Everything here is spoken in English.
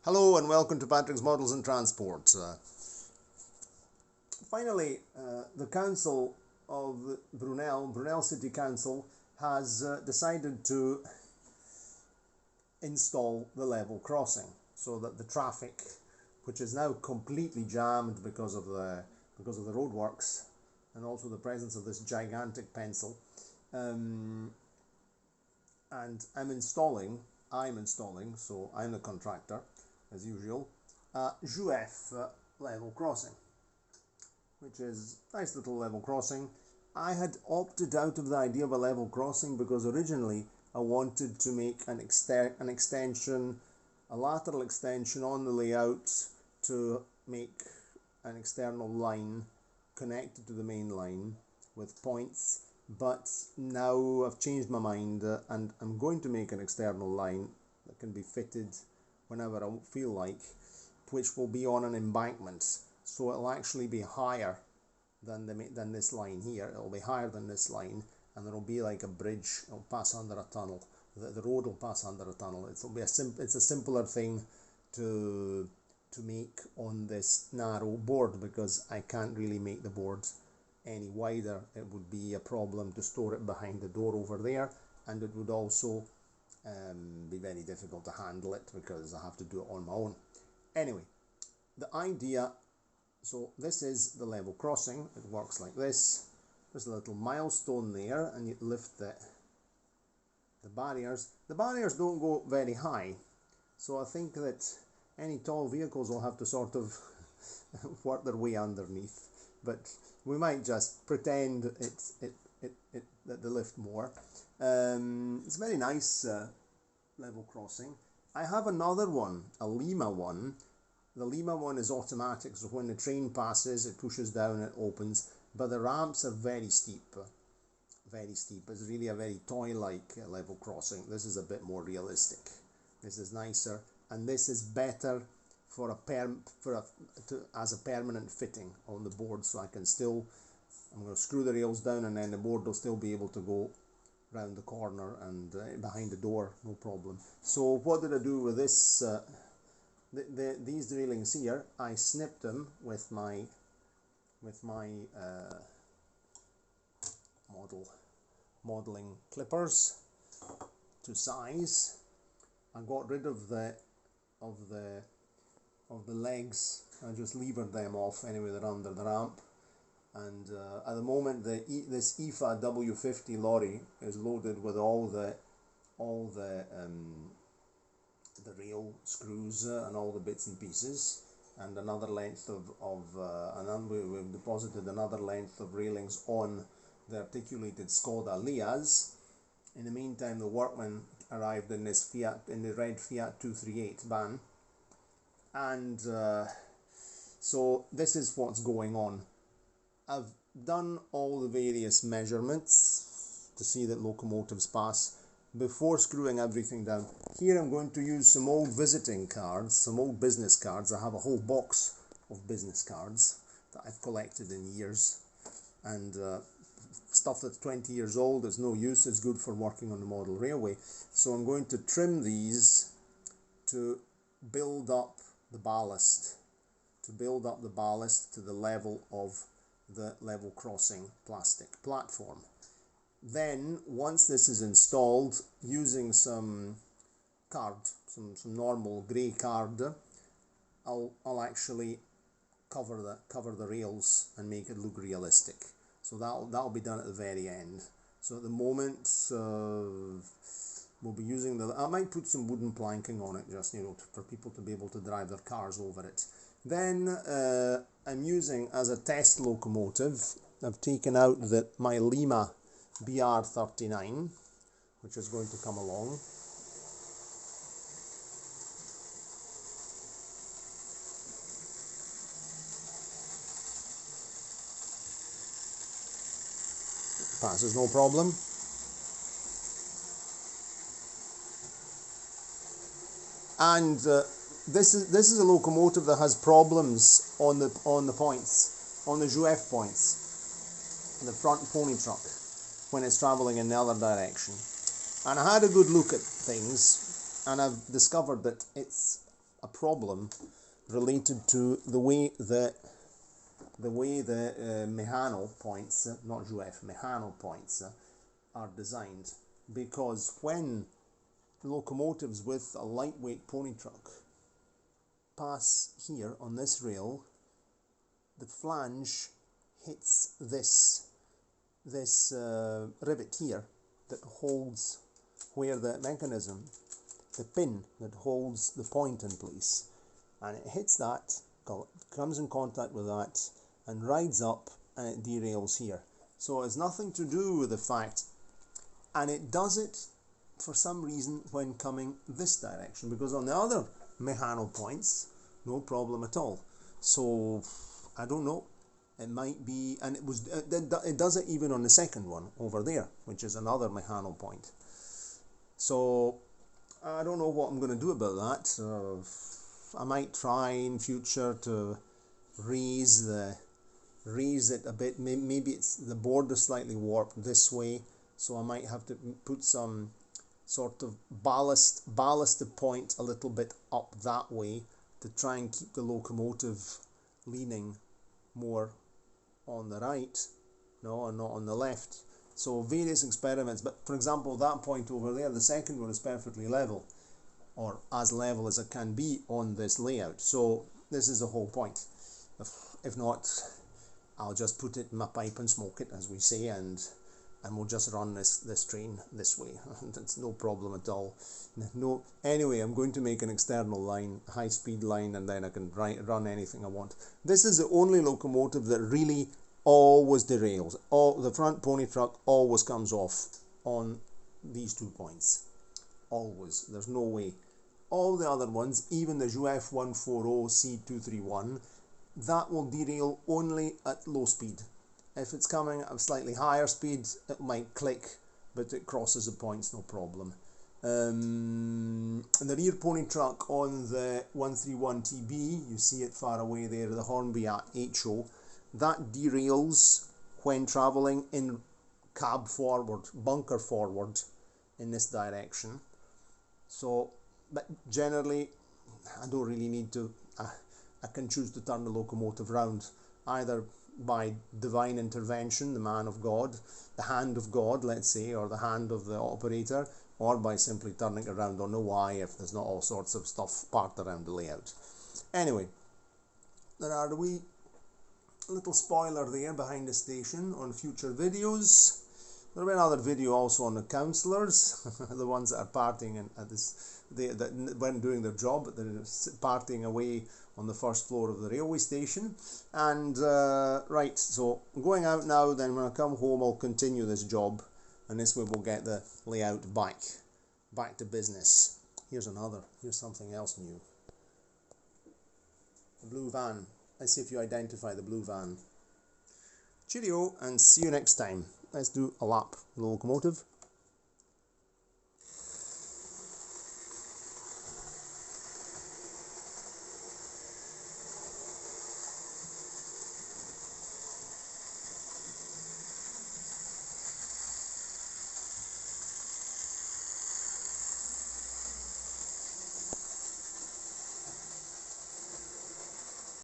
Hello and welcome to Patrick's Models and Transport. Finally, the Council of Brunel City Council has decided to install the level crossing so that the traffic, which is now completely jammed because of the roadworks and also the presence of this gigantic pencil, and I'm installing, so I'm the contractor as usual, GUF level crossing, which is a nice little level crossing. I had opted out of the idea of a level crossing because originally I wanted to make an extension, a lateral extension on the layout to make an external line connected to the main line with points, but now I've changed my mind and I'm going to make an external line that can be fitted whenever I feel like, which will be on an embankment, so it'll actually be higher than this line here. It'll be higher than this line, and there'll be like a bridge. It'll pass under a tunnel. The road will pass under a tunnel. It's a simpler thing to make on this narrow board because I can't really make the board any wider. It would be a problem to store it behind the door over there, and it would also be very difficult to handle it because I have to do it on my own. Anyway, the idea, so this is the level crossing. It works like this. There's a little milestone there, and you lift the barriers. The barriers don't go very high, so I think that any tall vehicles will have to sort of work their way underneath, but we might just pretend that they lift more. It's a very nice level crossing. I have another one, a Lima one. The Lima one is automatic, so when the train passes it pushes down, it opens, but the ramps are very steep. It's really a very toy-like level crossing. This is a bit more realistic. This is nicer, and this is better for as a permanent fitting on the board, so I'm going to screw the rails down and then the board will still be able to go round the corner and behind the door, no problem. So what did I do with this? These railings here, I snipped them with my modeling clippers to size. I got rid of the legs. I just levered them off anyway. They're under the ramp. And at the moment, this IFA W50 lorry is loaded with all the rail screws and all the bits and pieces, and another length and we've deposited another length of railings on the articulated Skoda Lias. In the meantime, the workmen arrived in the red Fiat 238 van, and so this is what's going on. I've done all the various measurements to see that locomotives pass before screwing everything down. Here I'm going to use some old visiting cards, some old business cards. I have a whole box of business cards that I've collected in years, and stuff that's 20 years old is no use. It's good for working on the model railway. So I'm going to trim these to build up the ballast, to the level of the level crossing plastic platform. Then once this is installed, using some normal grey card, I'll actually cover the rails and make it look realistic. So that'll be done at the very end. So at the moment we'll be using I might put some wooden planking on it, just for people to be able to drive their cars over it. Then I'm using, as a test locomotive, I've taken out my Lima BR39, which is going to come along. Passes no problem. And this is a locomotive that has problems on the points, on the GUF points, the front pony truck, when it's travelling in the other direction. And I had a good look at things, and I've discovered that it's a problem related to the way the Mehano points, not Juef, Mehano points are designed, because when locomotives with a lightweight pony truck pass here on this rail, the flange hits this rivet here that holds where the mechanism, the pin that holds the point in place, and it hits that, comes in contact with that, and rides up, and it derails here. So it's nothing to do with the fact, and it does it for some reason when coming this direction, because on the other Mehano points, no problem at all. So I don't know, it might be, and it does it even on the second one over there, which is another Mehano point. So I don't know what I'm going to do about that. I might try in future to raise it a bit. Maybe it's the board is slightly warped this way, so I might have to put some sort of ballast the point a little bit up that way to try and keep the locomotive leaning more on the right, no, and not on the left. So various experiments, but for example that point over there, the second one is perfectly level, or as level as it can be on this layout. So this is the whole point. If not, I'll just put it in my pipe and smoke it, as we say, and we'll just run this train this way. That's no problem at all. No, anyway, I'm going to make an external line, high speed line, and then I can run anything I want. This is the only locomotive that really always derails. The front pony truck always comes off on these 2 points. Always. There's no way. All the other ones, even the Juef 140 C231, that will derail only at low speed. If it's coming at a slightly higher speed, it might click, but it crosses the points, no problem. And the rear pony truck on the 131 TB, you see it far away there, the Hornby HO, that derails when travelling in cab forward, bunker forward in this direction. So, but generally, I don't really need to, I can choose to turn the locomotive round, either by divine intervention, the man of God, the hand of God, let's say, or the hand of the operator, or by simply turning it around on the Y if there's not all sorts of stuff parked around the layout. Anyway, there are the wee little spoiler there behind the station on future videos. There will be another video also on the councillors, the ones that are partying at this, that weren't doing their job, but they're partying away on the first floor of the railway station. And right, so I'm going out now, then when I come home I'll continue this job, and this way we'll get the layout back to business. Here's something else new. The blue van. Let's see if you identify the blue van. Cheerio, and see you next time. Let's do a lap with the locomotive.